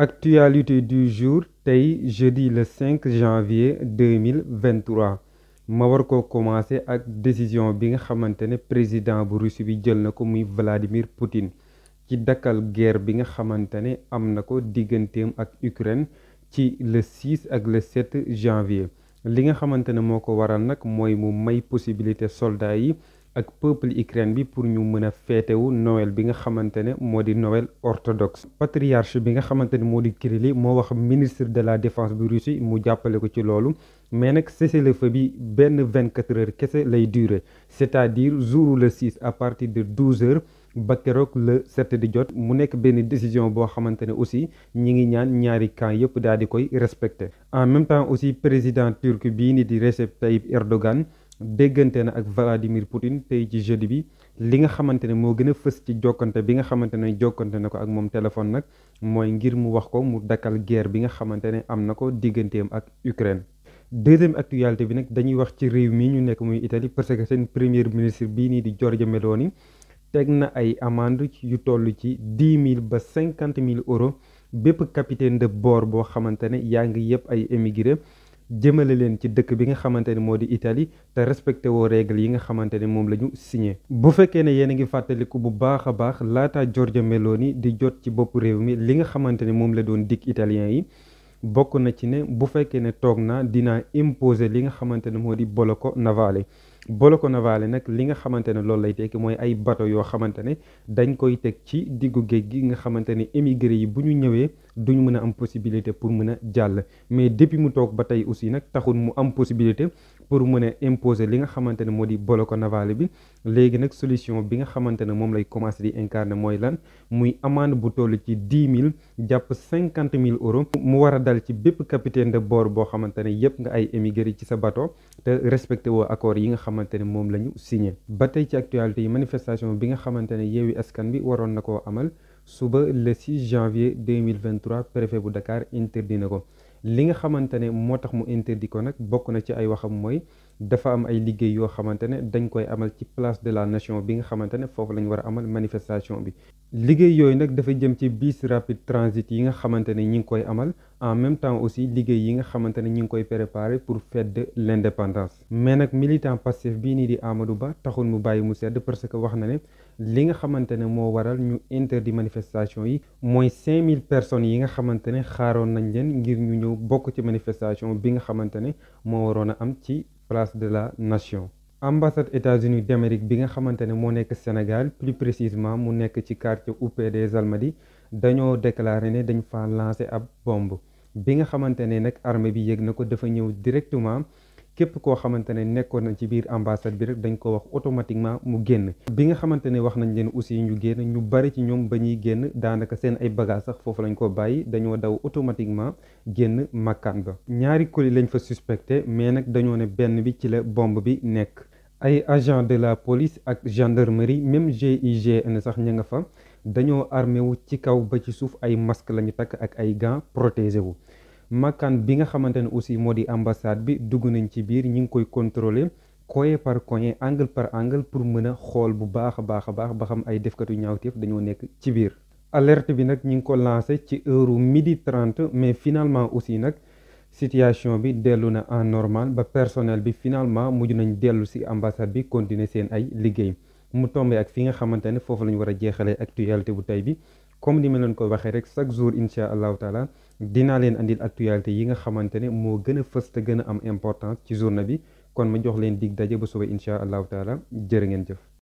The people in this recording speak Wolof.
Actualité du jour tey jeudi le 5 janvier 2023 ma war ko commencer ak décision bi nga xamante ne président bu Russie bi jël na ko muy Vladimir Poutine ci dakkal guerre bi nga xamante ne am na ko digganteem ak Ukraine ci le 6 ak le 7 janvier li nga xamante ne moo ko waral nag mooy mu may possibilité soldats yi ak peuple Ukraine bi pour ñu mën a feetewu Noël bi nga xamante ne moo di Noël orthodoxe patriarche bi nga xamante ne moo di Kiril moo wax ministre de la défense bu Russie mu jàppale ko ci loolu mais nag cessez-le-feu bi benn 24 heures kese lay durer c'est-à-dire jour le 6 à partir de 12 heures ba keroog le 7 di jot mu nekk benn décision boo xamante ne aussi ñi ngi ñaan ñaari camp yëpp daal di koy respecter en même temps aussi président turc bii ni di Recep Tayyip Erdogan déggante na ak Vladimir Poutine tey ci jeudi bi li nga xamante ne moo gën a fës ci jokkante bi nga xamante ne jokkante na ko ak moom téléphone nag mooy ngir mu wax ko mu dakkal guerre bi nga xamante ne am na ko digganteem ak Ukraine. Deuxième actualité bi nag dañuy wax ci réew mi ñu nekk muy Italie parce que seen premier ministre bii nii di Giorgia Meloni teg na ay amende yu toll ci 10 000 ba 50 000 euros bépp capitaine de bord boo xamante ne yaa ngi yëpp ay émigré jëmale leen ci dëkk bi nga xamante ne moo di Italie te respecté woo règle yi nga xamante ne moom la ñu signé. bu fekkee ne yéen a ngi fàttaliku bu baax a baax laata Giorgia Meloni di jot ci bopp réew mi li nga xamante ne moom la doon dig italien yi bokk na ci ne bu fekkee ne toog na dinaa imposer li nga xamante ne moo di blocco navale. Blocco navale nag li nga xamante ne loolu lay tekki mooy ay bateau yoo xamante ne dañ koy teg ci diggu géej gi nga xamante ne émigré yi bu ñu ñëwee duñ mën a am possibilité pour mën a jàll mais depuis mu toog ba tey aussi nag taxul mu am possibilité pour mën a imposer li nga xamante ne moo di blocco navale bi léegi nag solution bi nga xamante ne moom lay commencer di incarner mooy lan muy amende bu toll ci 10 000 jàpp 50 000 euros mu war a dal ci bépp capitaine de bord boo xamante ne yëpp nga ay émigré ci sa bateau te respecté woo accord yi nga xamante ne moom la ñu signé. ba tey ci actualité yi manifestation bi nga xamante ne Yewwi Askan Wi waroon na koo amal suba le 6 janvier 2023 préfet bu Dakar interdit na ko li nga xamante ne moo tax mu interdit ko nag bokk na ci ay waxam mooy dafa am ay liggéey yoo xamante ne dañ koy amal ci place de la nation bi nga xamante ne foofu la ñu war a amal manifestation bi liggéey yooyu nag dafa jëm ci bus rapide transit yi nga xamante ne ñi ngi koy amal en même temps aussi liggéey yi nga xamante ne ñi ngi koy préparer pour fête de l'indépendance mais nag militant Pastef bii nii di Amadou Ba taxul mu bàyyi mu sedd parce que wax na ne li nga xamante ne moo waral ñu interdit manifestation yi mooy 5000 personnes yi nga xamante ne xaaroon nañ leen ngir ñu ñëw bokk ci manifestation bi nga xamante ne moo waroon a am ci place de la nation. ambassade États-Unis d'Amérique bi nga xamante ne moo nekk Sénégal plus précisément mu nekk ci quartier Houphouët des Almadies dañoo déclaré ne dañ fa lancé ab bombe bi nga xamante ne nag armée bi yëg na ko dafa ñëw directement képp koo xamante ne nekkoon na ci biir ambassade bi rek dañ ko wax automatiquement mu génn bi nga xamante ne wax nañ leen aussi ñu génn ñu bari ci ñoom ba ñuy génn daanaka seen ay bagages sax foofu lañ ko bàyyi dañoo daw automatiquement génn makkaan ba ñaari colis lañ fa suspecté mais nag dañoo ne benn bi ci la bombe bi nekk ay agent de la police ak gendarmerie même GIGN sax ña nga fa dañoo armé wu ci kaw ba ci suuf ay masque la ñu takk ak ay gants protégé wu makkaan bi nga xamante ne aussi moo di ambassade bi dugg nañ ci biir ñi ngi koy contrôler coin par coin angle par angle pour mën a xool bu baax a baax ba xam ay defkatu ñaawteef dañoo nekk ci biir alerte bi nag ñi ngi ko lancé ci heure 12h30 mais finalement aussi nag situation bi dellu na en normal ba personnel bi finalement mujj nañ dellu ci ambassade bi continuer seen ay liggéey mu tombé ak fi nga xamante ne foofu la ñu war a jeexalee actualité bu tey bi comme ni ma leen ko waxee rek chaque jour incha allahu taala dinaa leen andil actualité yi nga xamante ne moo gën a fës te gën a am importance ci journée bi kon ma jox leen dig daje ba suba incha allahu taala jërë ngeen jëf.